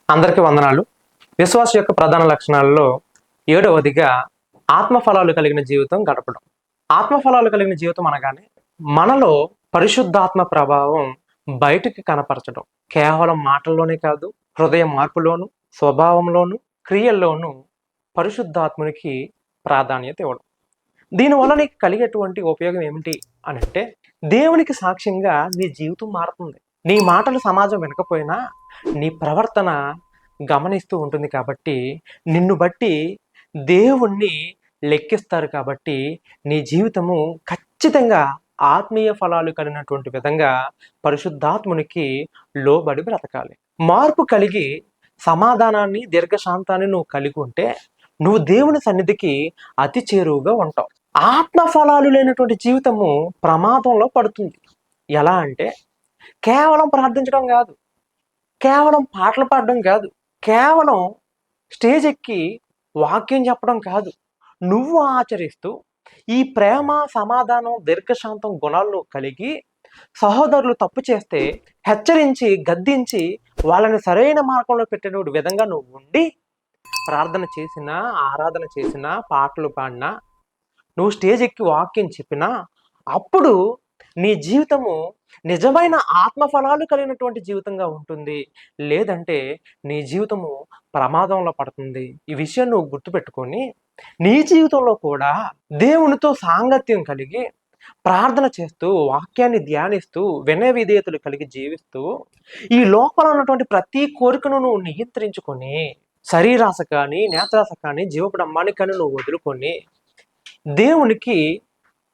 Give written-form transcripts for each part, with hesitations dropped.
అందరికీ వందనాలు. విశ్వాస యొక్క ప్రధాన లక్షణాలలో 7వదిగా ఆత్మఫలాలు కలిగిన జీవితం గడపడం. ఆత్మఫలాలు కలిగిన జీవితం అనగానే మనలో పరిశుద్ధాత్మ ప్రభావం బయటికి కనపరచడం. కేవలం మాటల్లోనే కాదు, హృదయ మార్పులోను, స్వభావంలోను, క్రియల్లోనూ పరిశుద్ధాత్మునికి ప్రాధాన్యత ఇవ్వడం. దీనివల్ల నీకు కలిగేటువంటి ఉపయోగం ఏమిటి అని అంటే, దేవునికి సాక్ష్యంగా నీ జీవితం మారుతుంది. నీ మాటలు సమాజం వినకపోయినా నీ ప్రవర్తన గమనిస్తూ ఉంటుంది కాబట్టి, నిన్ను బట్టి దేవుణ్ణి లెక్కిస్తారు కాబట్టి, నీ జీవితము ఖచ్చితంగా ఆత్మీయ ఫలాలు కలిగినటువంటి విధంగా పరిశుద్ధాత్మునికి లోబడి బ్రతకాలి. మార్పు కలిగి సమాధానాన్ని, దీర్ఘశాంతాన్ని నువ్వు కలిగి ఉంటే నువ్వు దేవుని సన్నిధికి అతి చేరువుగా ఉంటావు. ఆత్మ ఫలాలు లేనటువంటి జీవితము ప్రమాదంలో పడుతుంది. ఎలా అంటే, కేవలం ప్రార్థించడం కాదు, కేవలం పాటలు పాడడం కాదు, కేవలం స్టేజ్ ఎక్కి వాక్యం చెప్పడం కాదు, నువ్వు ఆచరిస్తూ ఈ ప్రేమ, సమాధానం, దీర్ఘశాంతం గుణాలను కలిగి సహోదరులు తప్పు చేస్తే హెచ్చరించి, గద్దించి వాళ్ళని సరైన మార్గంలో పెట్టేటువంటి విధంగా నువ్వు ఉండి ప్రార్థన చేసినా, ఆరాధన చేసినా, పాటలు పాడినా, నువ్వు స్టేజ్ ఎక్కి వాక్యం చెప్పినా, అప్పుడు నీ జీవితము నిజమైన ఆత్మఫలాలు కలిగినటువంటి జీవితంగా ఉంటుంది. లేదంటే నీ జీవితము ప్రమాదంలో పడుతుంది. ఈ విషయం నువ్వు గుర్తుపెట్టుకొని నీ జీవితంలో కూడా దేవునితో సాంగత్యం కలిగి ప్రార్థన చేస్తూ, వాక్యాన్ని ధ్యానిస్తూ, వినయ విధేయతలు కలిగి జీవిస్తూ, ఈ లోపల ఉన్నటువంటి ప్రతి కోరికను నువ్వు నియంత్రించుకొని, శరీరాశ కానీ, నేత్రాశ కానీ, జీవపడమ్మాని కానీ నువ్వు వదులుకొని, దేవునికి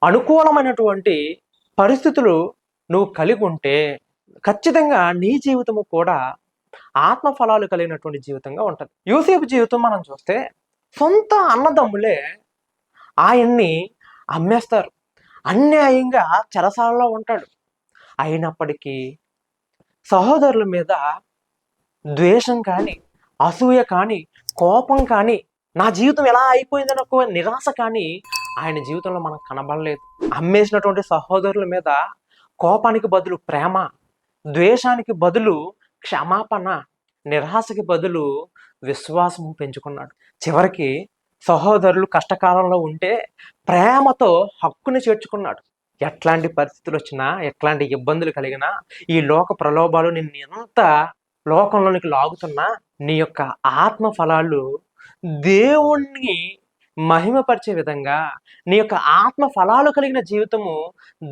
అనుకూలమైనటువంటి పరిస్థితులు నువ్వు కలిగి ఉంటే ఖచ్చితంగా నీ జీవితము కూడా ఆత్మఫలాలు కలిగినటువంటి జీవితంగా ఉంటుంది. యోసేపు జీవితం మనం చూస్తే సొంత అన్నదమ్ములే ఆయన్ని అమ్మేస్తారు. అన్యాయంగా చెరసాలలో ఉంటాడు. అయినప్పటికీ సహోదరుల మీద ద్వేషం కానీ, అసూయ కానీ, కోపం కానీ, నా జీవితం ఎలా అయిపోయిందని ఒక నిరాశ కానీ ఆయన జీవితంలో మనకు కనబడలేదు. అమ్మేసినటువంటి సహోదరుల మీద కోపానికి బదులు ప్రేమ, ద్వేషానికి బదులు క్షమాపణ, నిరాశకి బదులు విశ్వాసం పెంచుకున్నాడు. చివరికి సహోదరులు కష్టకాలంలో ఉంటే ప్రేమతో హక్కుని చేర్చుకున్నాడు. ఎట్లాంటి పరిస్థితులు వచ్చినా, ఎట్లాంటి ఇబ్బందులు కలిగినా, ఈ లోక ప్రలోభాలు నిన్ను ఎంత లోకంలోనికి లాగుతున్నా, నీ యొక్క ఆత్మ ఫలాలు దేవుణ్ణి మహిమపరిచే విధంగా, నీ యొక్క ఆత్మ ఫలాలు కలిగిన జీవితము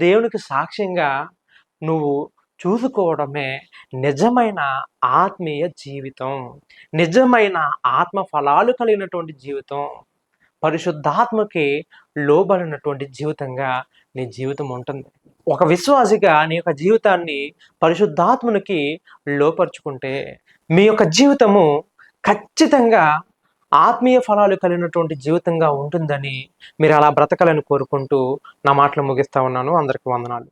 దేవునికి సాక్ష్యంగా నువ్వు చూసుకోవడమే నిజమైన ఆత్మీయ జీవితం, నిజమైన ఆత్మ ఫలాలు కలిగినటువంటి జీవితం, పరిశుద్ధాత్మకి లోబడినటువంటి జీవితంగా నీ జీవితం ఉంటుంది. ఒక విశ్వాసిగా నీ యొక్క జీవితాన్ని పరిశుద్ధాత్మనికి లోపరుచుకుంటే మీ యొక్క జీవితము ఖచ్చితంగా ఆత్మీయ ఫలాలు కలిగినటువంటి జీవితంగా ఉంటుందని, మీరు అలా బ్రతకాలని కోరుకుంటూ నా మాటలు ముగిస్తా ఉన్నాను. అందరికీ వందనాలు.